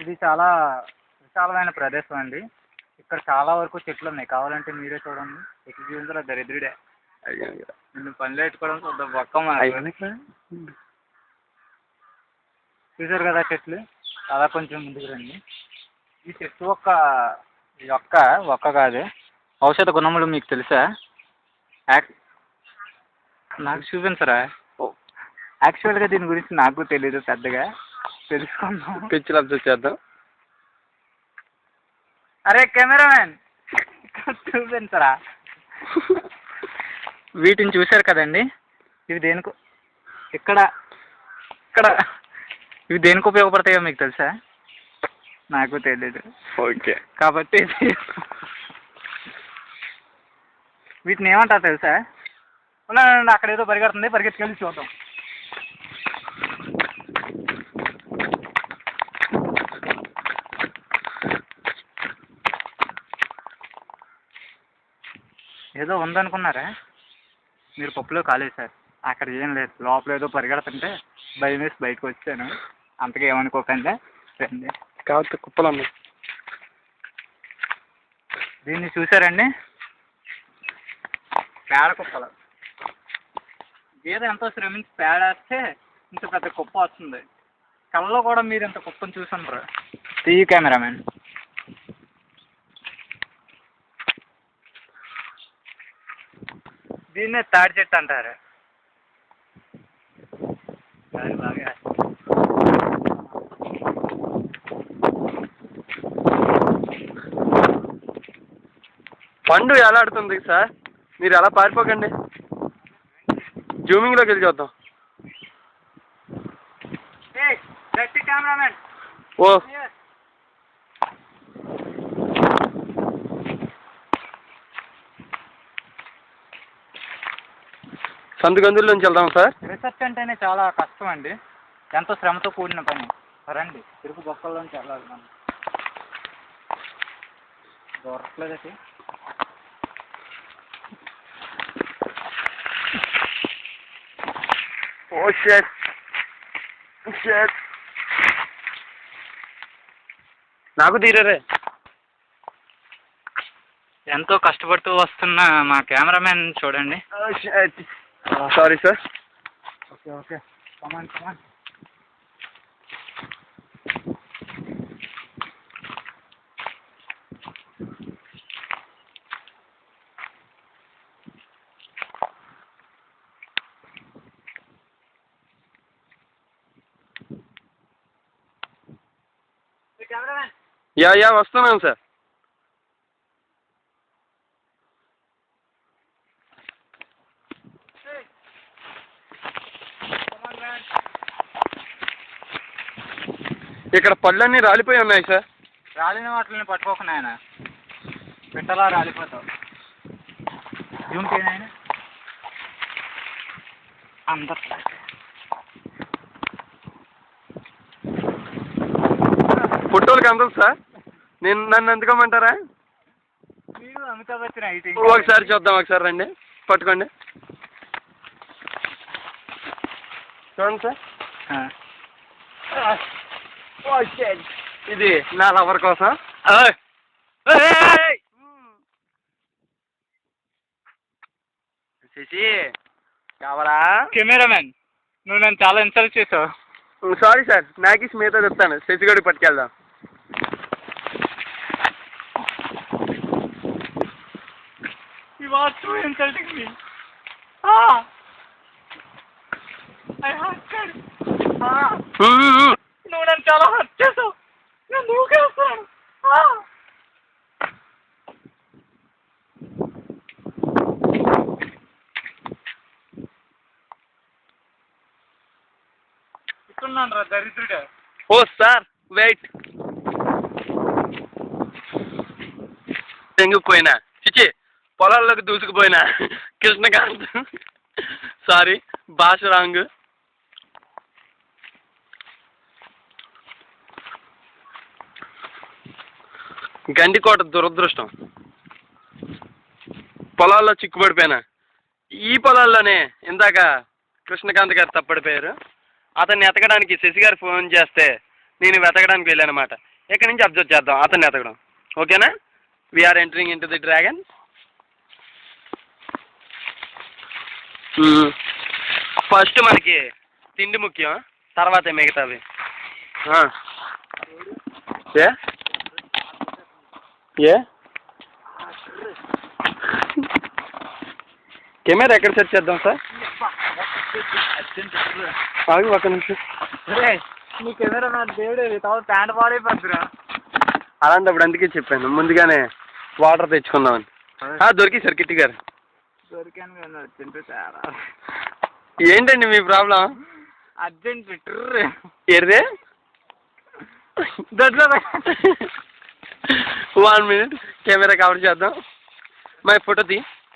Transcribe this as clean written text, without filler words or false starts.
ఇది చాలా విశాలమైన ప్రదేశం అండి. ఇక్కడ చాలా వరకు చెట్లు ఉన్నాయి. కావాలంటే మీరే చూడండి. చెట్లు చూపించరా దరిద్రుడే. నిన్ను పనిలో పెట్టుకోవడం చూద్దాం పక్క చూసారు కదా చెట్లు. అలా కొంచెం ముందుకు రండి. ఈ చెట్టు ఒక్క కాదు. ఔషధ గుణములు మీకు తెలుసా? నాకు చూపించరా? యాక్చువల్గా దీని గురించి నాకు తెలీదు పెద్దగా. తెలుసుకుందాం. పిచ్చిలు అబ్జర్వ్ చేద్దాం. అరే కెమెరామెన్ చూపించరా? వీటిని చూశారు కదండి. ఇవి దేనికి ఇక్కడ ఇవి దేనికి ఉపయోగపడతాయో మీకు తెలుసా? నాకు తెలీదు. ఓకే, కాబట్టి వీటిని ఏమంటారు తెలుసా? అక్కడ ఏదో పరిగెడుతుంది, పరిగెత్తుకెళ్ళి చూద్దాం. ఏదో ఉందనుకున్నారా? మీరు పప్పులో కాలేసారు. అక్కడ ఏం లేదు. లోపల ఏదో పరిగెడుతుంటే భయం వేసి బయటకు వచ్చాను. అంతగా ఏమనుకోకండి. రండి. కాబట్టి కుప్పలు ఉన్నాయి. దీన్ని చూసారండి? పేడ కుప్పలు. గేదె ఎంతో శ్రమించి పేడేస్తే ఇంత పెద్ద కుప్ప వస్తుంది. కళ్ళలో కూడా మీరు ఇంత కుప్పను చూసుంటారు. తీయ కెమెరామెన్. దీన్నే తాడి చెట్టు అంటారు. బాగా పండు ఎలా ఆడుతుంది సార్? మీరు ఎలా పారిపోకండి. జూమింగ్లోకి వెళ్ళి చూద్దాం. కెమెరామెన్. ఓ సందుగందుల నుంచి వెళ్దాం సార్. రీసెర్చ్ అంటేనే చాలా కష్టం అండి. ఎంతో శ్రమతో కూడిన పని. రండి, తిరుగు బొక్కల్లోంచి వెళ్ళాలి మనం. దొరకలేదటి. ఓ షట్ షట్. నాకు తీరరే. ఎంతో కష్టపడుతూ వస్తున్న మా కెమెరామెన్ చూడండి. Sorry sir. Okay come on. Yeah వస్తున్నాను సార్. ఇక్కడ పళ్ళన్నీ రాలిపోయి ఉన్నాయి సార్. రాలిన వాటిని పట్టుకోకుండా ఆయన పెట్టలా రాలిపోతావు. జూమ్ చేయను ఆయన. అందరు ఫోటోలకి అందదు సార్. నన్ను ఎందుకోమంటారా? మీరు అమితాబ్ బచ్చన్ అయితే ఒకసారి చూద్దాం. ఒకసారి రండి, పట్టుకోండి. చూడండి సార్. ఇది నా లవర్ కోసం. శశి కావాలా? కెమెరామెన్, నువ్వు నన్ను చాలా ఇన్సల్ట్ చేసావు. Sorry sir. నాకు మీతో చెప్తాను. శశిగడికి పట్టుకెళ్దాం. You are too insulting me. I hurt. నువ్వు నన్ను చాలా హర్ట్ చేసావు. నేను దూకేస్తాను. ఇస్తున్నాను రా దరిద్రుడే. ఓ సార్ వెయిట్. తెంగిపోయినా చిచి పొలాల్లోకి దూసుకుపోయినా కృష్ణకాంత్. సారీ, భాష రాంగ్. గండికోట దురదృష్టం. పొలాల్లో చిక్కుపడిపోయినా. ఈ పొలాల్లోనే ఇందాక కృష్ణకాంత్ గారు తప్పడిపోయారు. అతన్ని ఎతకడానికి శశి గారు ఫోన్ చేస్తే నేను వెతకడానికి వెళ్ళాను అనమాట. ఇక్కడ నుంచి అబ్జర్వ్ చేద్దాం అతన్ని వెతకడం. ఓకేనా? We're entering in to the dragon. First మనకి తిండి ముఖ్యం, తర్వాత మిగతావి. ఏ ఏ కెమెరా ఎక్కడ సెట్ చేద్దాం సార్? ఆగి ఒక నిమిషం. నీ కెమెరా నా దేవుడే, తర్వాత ప్యాంట్ పాడైపోద్దురా. అలాంటప్పుడు అందుకే చెప్పాను ముందుగానే వాటర్ తెచ్చుకుందామని. దొరికి సార్ కిట్టి గారు. దొరికాను కదా, అర్జెంట్ చాలా. ఏంటండి మీ ప్రాబ్లం? అర్జెంట్ ఏదే దొడ్లో 1 minute కెమెరా కవర్ చేద్దాం. మై ఫోటో తీ.